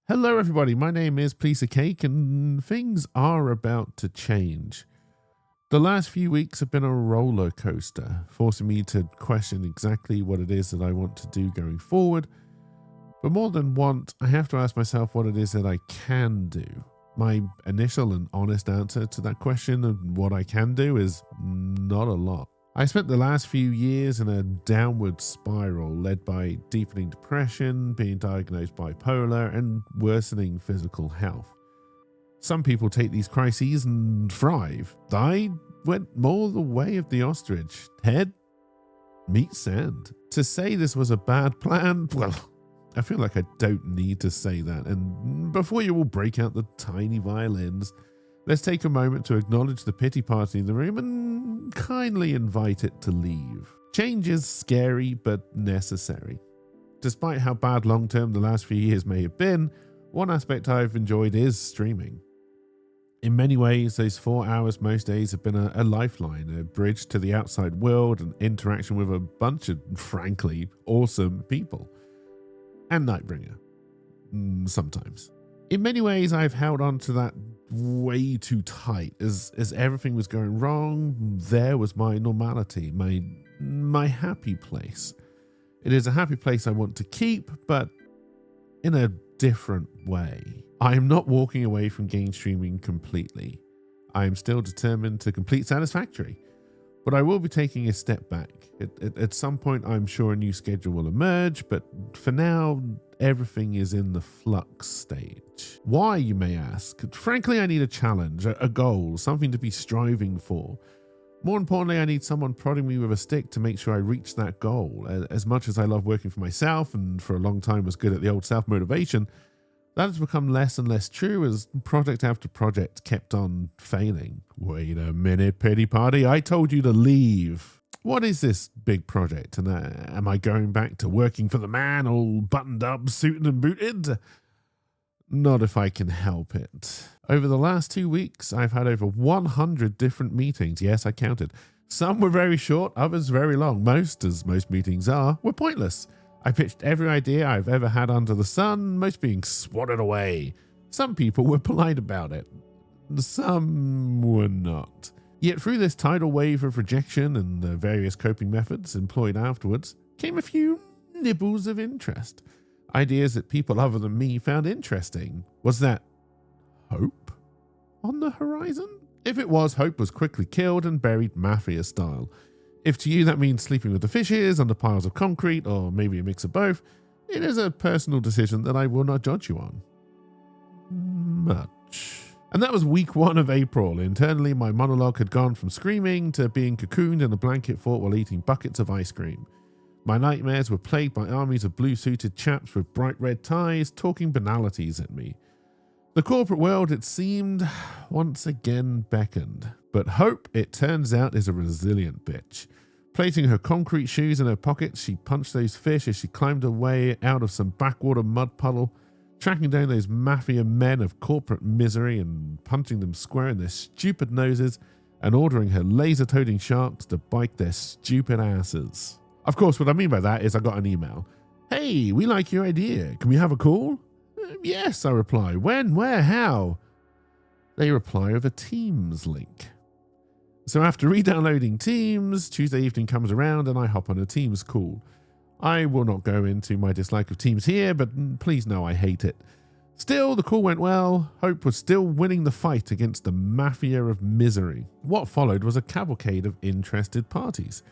Hello, everybody. My name is Piece of Cake, and things are about to change. The last few weeks have been a roller coaster, forcing me to question exactly what it is that I want to do going forward. But more than once, I have to ask myself what it is that I can do. My initial and honest answer to that question of what I can do is not a lot. I spent the last few years in a downward spiral led by deepening depression, being diagnosed bipolar, and worsening physical health. Some people take these crises and thrive. I went more the way of the ostrich. Head meets sand. To say this was a bad plan, well, I feel like I don't need to say that. And before you all break out the tiny violins, let's take a moment to acknowledge the pity party in the room and kindly invite it to leave. Change is scary but necessary. Despite how bad long-term the last few years may have been, one aspect I've enjoyed is streaming. In many ways, those 4 hours most days have been a lifeline, a bridge to the outside world and interaction with a bunch of, frankly, awesome people. And Nightbringer. Sometimes. In many ways, I've held on to that way too tight. As everything was going wrong, there was my normality, my happy place. It is a happy place I want to keep, but in a different way. I am not walking away from game streaming completely. I am still determined to complete Satisfactory, but I will be taking a step back. At some point, I'm sure a new schedule will emerge, but for now, everything is in the flux stage. Why, you may ask? Frankly, I need a challenge, a goal, something to be striving for. More importantly, I need someone prodding me with a stick to make sure I reach that goal. As much as I love working for myself and for a long time was good at the old self-motivation, that has become less and less true as project after project kept on failing. Wait a minute, pity party, I told you to leave. What is this big project? And am I going back to working for the man, all buttoned up, suited and booted? Not if I can help it. Over the last 2 weeks, I've had over 100 different meetings. Yes, I counted. Some were very short, others very long. Most, as most meetings are, were pointless. I pitched every idea I've ever had under the sun, most being swatted away. Some people were polite about it. Some were not. Yet through this tidal wave of rejection and the various coping methods employed afterwards came a few nibbles of interest. Ideas that people other than me found interesting. Was that hope on the horizon? If it was, hope was quickly killed and buried mafia style. If to you that means sleeping with the fishes under piles of concrete, or maybe a mix of both, it is a personal decision that I will not judge you on. Much. And that was week 1 of April. Internally, my monologue had gone from screaming to being cocooned in a blanket fort while eating buckets of ice cream. My nightmares were plagued by armies of blue-suited chaps with bright red ties talking banalities at me. The corporate world, it seemed, once again beckoned. But hope, it turns out, is a resilient bitch. Placing her concrete shoes in her pockets, she punched those fish as she climbed her way out of some backwater mud puddle, tracking down those mafia men of corporate misery and punching them square in their stupid noses and ordering her laser-toting sharks to bite their stupid asses. Of course, what I mean by that is I got an email. Hey, we like your idea. Can we have a call? Yes, I reply. When, where, how? They reply with a Teams link. So after re-downloading Teams, Tuesday evening comes around and I hop on a Teams call. I will not go into my dislike of Teams here, but please know I hate it. Still, the call went well. Hope was still winning the fight against the mafia of misery. What followed was a cavalcade of interested parties.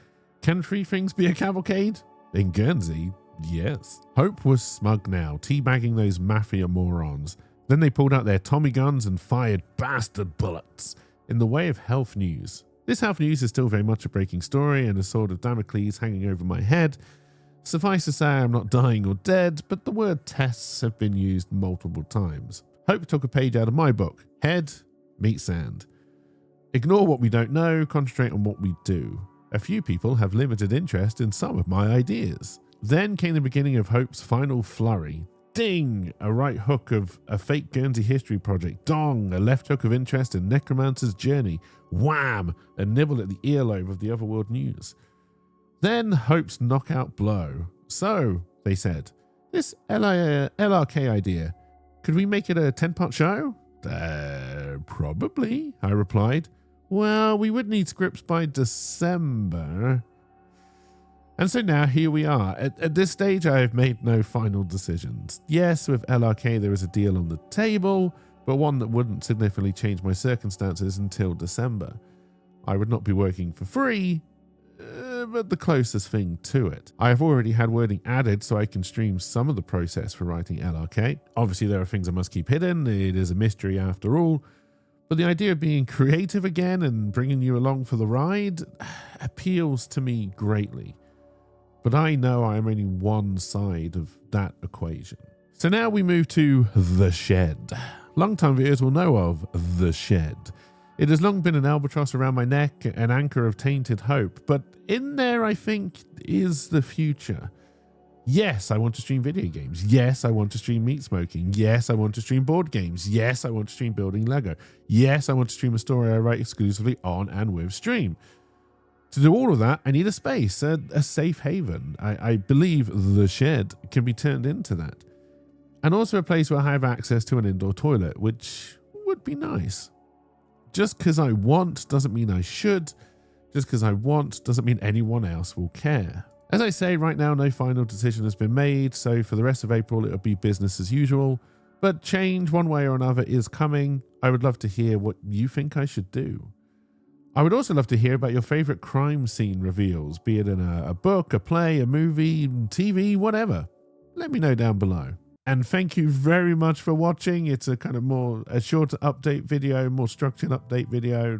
Can 3 things be a cavalcade? In Guernsey, yes. Hope was smug now, teabagging those mafia morons. Then they pulled out their Tommy guns and fired bastard bullets in the way of health news. This health news is still very much a breaking story and a sword of Damocles hanging over my head. Suffice to say, I'm not dying or dead, but the word tests have been used multiple times. Hope took a page out of my book. Head, meet sand. Ignore what we don't know, concentrate on what we do. A few people have limited interest in some of my ideas. Then came the beginning of Hope's final flurry. Ding! A right hook of a fake Guernsey history project. Dong! A left hook of interest in Necromancer's journey. Wham! A nibble at the earlobe of the Otherworld news. Then Hope's knockout blow. So, they said, this LRK idea, Could we make it a 10-part show? Probably, I replied. Well, we would need scripts by December. And so now here we are. At this stage, I have made no final decisions. Yes, with LRK there is a deal on the table, but one that wouldn't significantly change my circumstances until December. I would not be working for free, but the closest thing to it. I have already had wording added so I can stream some of the process for writing LRK. Obviously there are things I must keep hidden, it is a mystery after all, but the idea of being creative again and bringing you along for the ride appeals to me greatly. But I know I am only one side of that equation. So now we move to The Shed. Long-time viewers will know of The Shed. It has long been an albatross around my neck, an anchor of tainted hope, but in there I think is the future. Yes, I want to stream video games. Yes, I want to stream meat smoking. Yes, I want to stream board games. Yes, I want to stream building Lego. Yes, I want to stream a story I write exclusively on and with Stream. To do all of that, I need a space, a safe haven. I believe The Shed can be turned into that. And also a place where I have access to an indoor toilet, which would be nice. Just because I want doesn't mean I should. Just because I want doesn't mean anyone else will care. As I say, right now, no final decision has been made, so for the rest of April, it'll be business as usual. But change one way or another is coming. I would love to hear what you think I should do. I would also love to hear about your favorite crime scene reveals, be it in a book, a play, a movie, TV, whatever. Let me know down below. And thank you very much for watching. It's a kind of a shorter update video, more structured update video.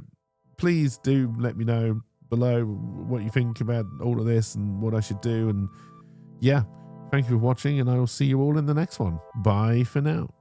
Please do let me know below what you think about all of this and what I should do. And yeah, thank you for watching, and I will see you all in the next one. Bye for now.